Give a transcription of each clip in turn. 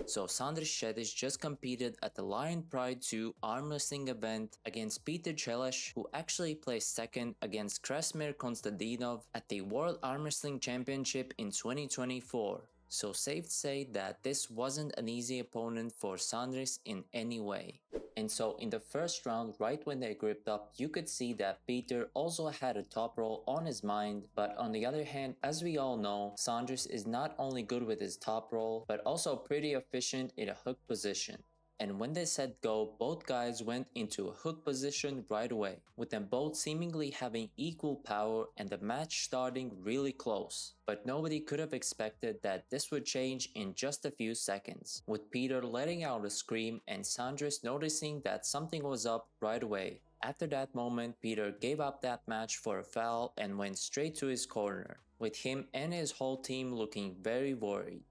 So Sandris Sedis just competed at the LPAL2 arm wrestling event against Peter Celes, who actually placed second against Krasimir Konstantinov at the World Arm Wrestling Championship in 2024. So safe to say that this wasn't an easy opponent for Sandris in any way. And so in the first round, right when they gripped up, you could see that Peter also had a top roll on his mind, but on the other hand, as we all know, Sandris is not only good with his top roll, but also pretty efficient in a hook position. And when they said go, both guys went into a hook position right away, with them both seemingly having equal power and the match starting really close. But nobody could have expected that this would change in just a few seconds, with Peter letting out a scream and Sandris noticing that something was up right away. After that moment, Peter gave up that match for a foul and went straight to his corner, with him and his whole team looking very worried.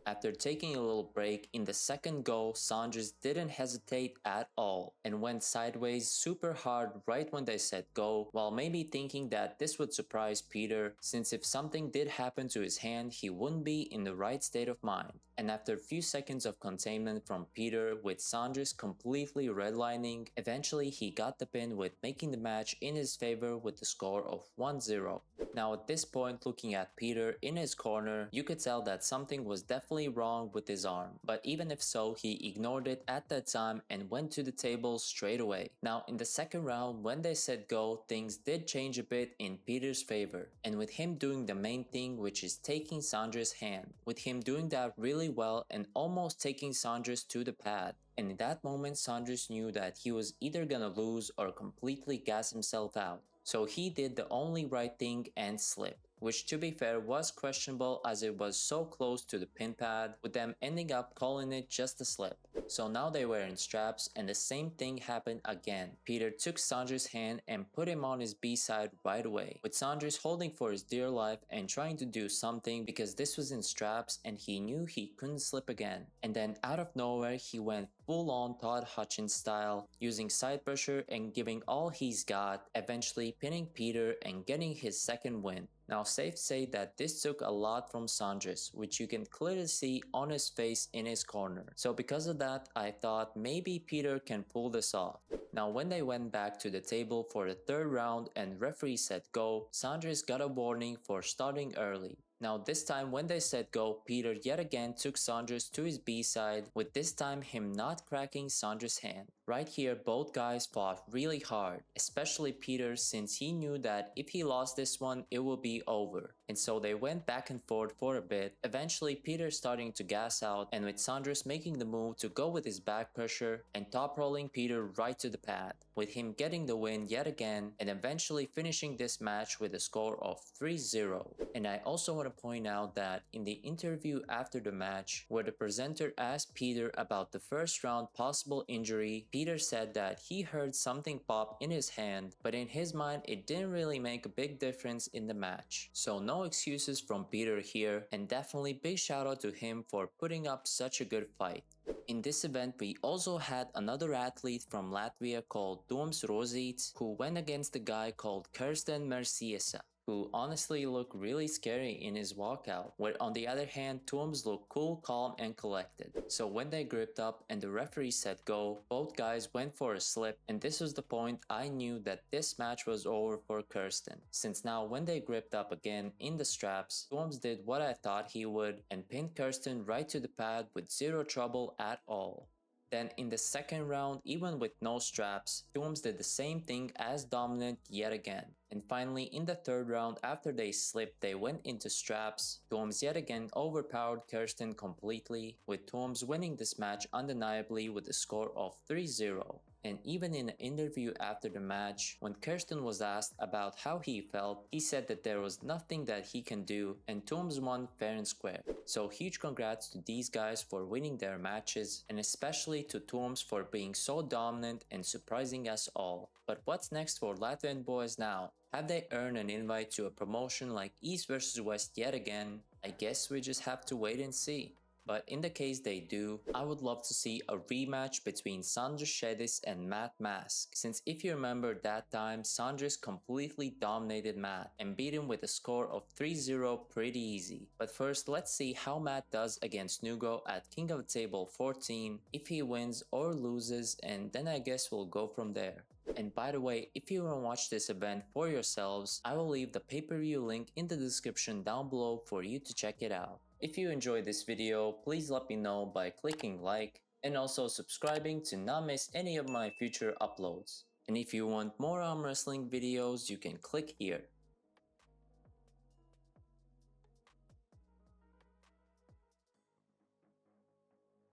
After taking a little break, in the second go, Sandris didn't hesitate at all and went sideways super hard right when they said go, while maybe thinking that this would surprise Peter, since if something did happen to his hand, he wouldn't be in the right state of mind. And after a few seconds of containment from Peter, with Sandris completely redlining, eventually he got the pin, with making the match in his favor with the score of 1-0. Now at this point, looking at Peter in his corner, you could tell that something was definitely wrong with his arm, but even if so, he ignored it at that time and went to the table straight away. Now in the second round, when they said go, things did change a bit in Peter's favor, and with him doing the main thing, which is taking Sandris' hand, with him doing that really well and almost taking Sandris to the pad. And in that moment, Sandris knew that he was either gonna lose or completely gas himself out. So he did the only right thing and slipped, which to be fair was questionable as it was so close to the pin pad, with them ending up calling it just a slip. So now they were in straps and the same thing happened again. Peter took Sandris' hand and put him on his B side right away, with Sandris holding for his dear life and trying to do something because this was in straps and he knew he couldn't slip again. And then out of nowhere he went full on Todd Hutchins style, using side pressure and giving all he's got, eventually pinning Peter and getting his second win. Now safe to say that this took a lot from Sandris, which you can clearly see on his face in his corner. So because of that, I thought maybe Peter can pull this off. Now when they went back to the table for the third round and referee said go, Sandris got a warning for starting early. Now this time when they said go, Peter yet again took Sandris to his B side, with this time him not cracking Sandris' hand. Right here both guys fought really hard, especially Peter, since he knew that if he lost this one it would be over. And so they went back and forth for a bit, eventually Peter starting to gas out and with Sandris making the move to go with his back pressure and top rolling Peter right to the pad, with him getting the win yet again and eventually finishing this match with a score of 3-0. And I also want to point out that in the interview after the match, where the presenter asked Peter about the first round possible injury, Peter said that he heard something pop in his hand, but in his mind it didn't really make a big difference in the match. So no excuses from Peter here, and definitely big shout out to him for putting up such a good fight. In this event, we also had another athlete from Latvia called Toms Rozīts, who went against a guy called Kirsten Merciesa, who honestly looked really scary in his walkout, where on the other hand, Toms looked cool, calm and collected. So when they gripped up and the referee said go, both guys went for a slip, and this was the point I knew that this match was over for Kirsten, since now when they gripped up again in the straps, Toms did what I thought he would and pinned Kirsten right to the pad with zero trouble at all. Then in the second round, even with no straps, Toms did the same thing as dominant yet again. And finally in the third round, after they slipped, they went into straps. Toms yet again overpowered Kirsten completely, with Toms winning this match undeniably with a score of 3-0. And even in an interview after the match, when Kirsten was asked about how he felt, he said that there was nothing that he can do and Toms won fair and square. So huge congrats to these guys for winning their matches, and especially to Toms for being so dominant and surprising us all. But what's next for Latvian boys now? Have they earned an invite to a promotion like East vs West yet again? I guess we just have to wait and see. But in the case they do, I would love to see a rematch between Sandris Sedis and Matt Mask, since if you remember that time, Sandris completely dominated Matt and beat him with a score of 3-0 pretty easy. But first, let's see how Matt does against Nugo at King of the Table 14, if he wins or loses, and then I guess we'll go from there. And by the way, if you want to watch this event for yourselves, I will leave the pay-per-view link in the description down below for you to check it out. If you enjoyed this video, please let me know by clicking like and also subscribing to not miss any of my future uploads. And if you want more arm wrestling videos, you can click here.